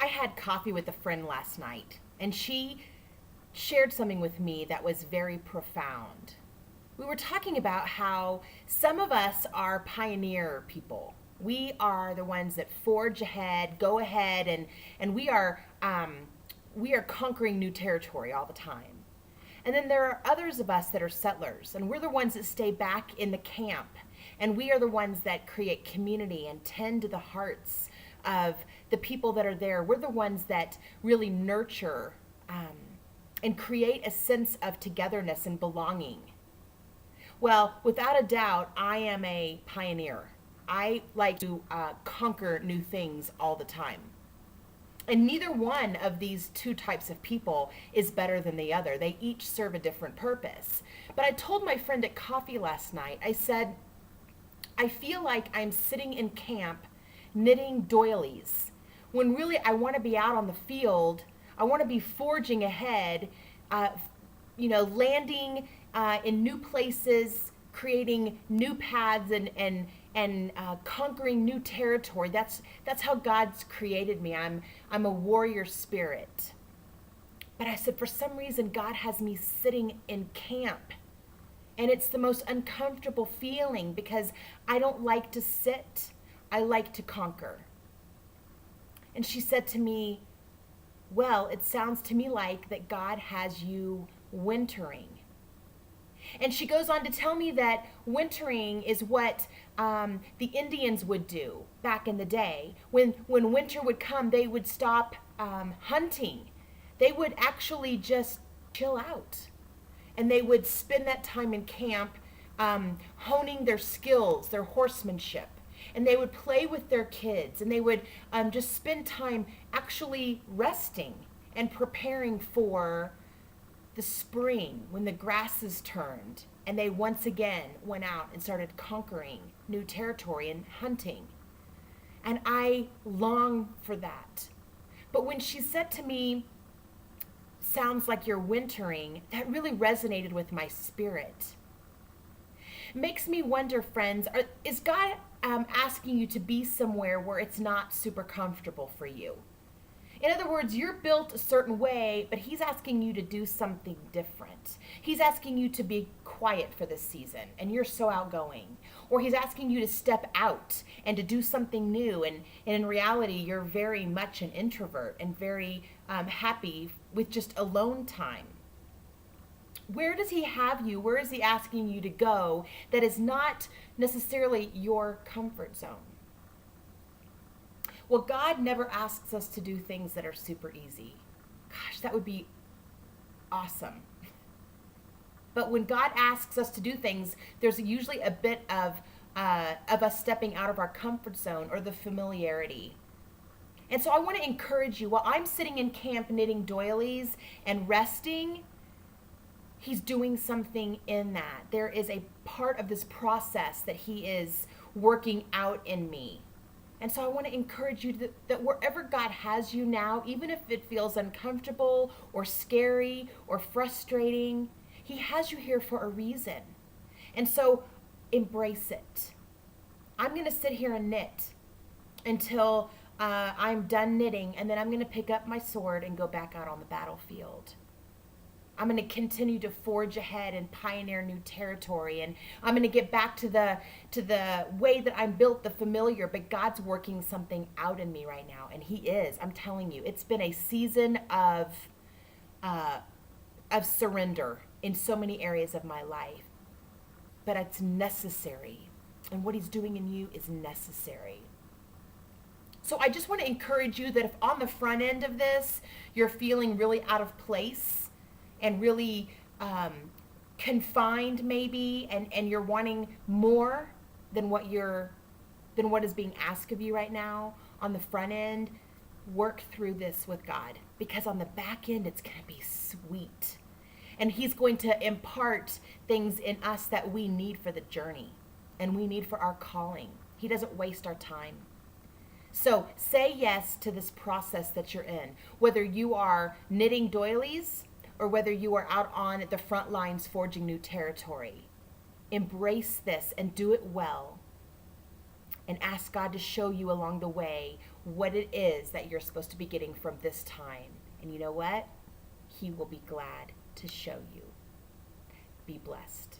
had coffee with a friend last night, and she shared something with me that was very profound. We were talking about how some of us are pioneer people. We are the ones that forge ahead, go ahead, and we are conquering new territory all the time. And then there are others of us that are settlers, and we're the ones that stay back in the camp, and we are the ones that create community and tend to the hearts of the people that are there. We're the ones that really nurture and create a sense of togetherness and belonging. Well, without a doubt, I am a pioneer. I like to conquer new things all the time. And neither one of these two types of people is better than the other. They each serve a different purpose. But I told my friend at coffee last night, I said, I feel like I'm sitting in camp knitting doilies when really I want to be out on the field. I want to be forging ahead, landing in new places, creating new paths and conquering new territory. That's how God's created me. I'm a warrior spirit. But I said, for some reason, God has me sitting in camp. And it's the most uncomfortable feeling because I don't like to sit. I like to conquer. And she said to me, well, it sounds to me like that God has you wintering. And she goes on to tell me that wintering is what the Indians would do back in the day. When winter would come, they would stop hunting. They would actually just chill out. And they would spend that time in camp honing their skills, their horsemanship. And they would play with their kids. And they would just spend time actually resting and preparing for the spring when the grasses turned. And they once again went out and started conquering new territory and hunting. And I long for that. But when she said to me, sounds like you're wintering, that really resonated with my spirit. Makes me wonder, friends, is God asking you to be somewhere where it's not super comfortable for you? In other words, you're built a certain way, but he's asking you to do something different. He's asking you to be quiet for this season, and you're so outgoing. Or he's asking you to step out and to do something new, and in reality, you're very much an introvert and very happy with just alone time. Where does he have you? Where is he asking you to go that is not necessarily your comfort zone? Well, God never asks us to do things that are super easy. Gosh, that would be awesome. But when God asks us to do things, there's usually a bit of us stepping out of our comfort zone or the familiarity. And so I want to encourage you, while I'm sitting in camp knitting doilies and resting, he's doing something in that. There is a part of this process that he is working out in me. And so I want to encourage you that wherever God has you now, even if it feels uncomfortable or scary or frustrating, he has you here for a reason. And so embrace it. I'm going to sit here and knit until I'm done knitting, and then I'm going to pick up my sword and go back out on the battlefield. I'm going to continue to forge ahead and pioneer new territory. And I'm going to get back to the way that I'm built, the familiar. But God's working something out in me right now. And he is. I'm telling you, it's been a season of surrender in so many areas of my life. But it's necessary. And what he's doing in you is necessary. So I just want to encourage you that if on the front end of this, you're feeling really out of place, and really confined maybe, and you're wanting more than what is being asked of you right now, on the front end, work through this with God, because on the back end it's going to be sweet, and he's going to impart things in us that we need for the journey and we need for our calling. He doesn't waste our time. So say yes to this process that you're in, whether you are knitting doilies or whether you are out on the front lines forging new territory. Embrace this and do it well. and ask God to show you along the way what it is that you're supposed to be getting from this time. And you know what? He will be glad to show you. Be blessed.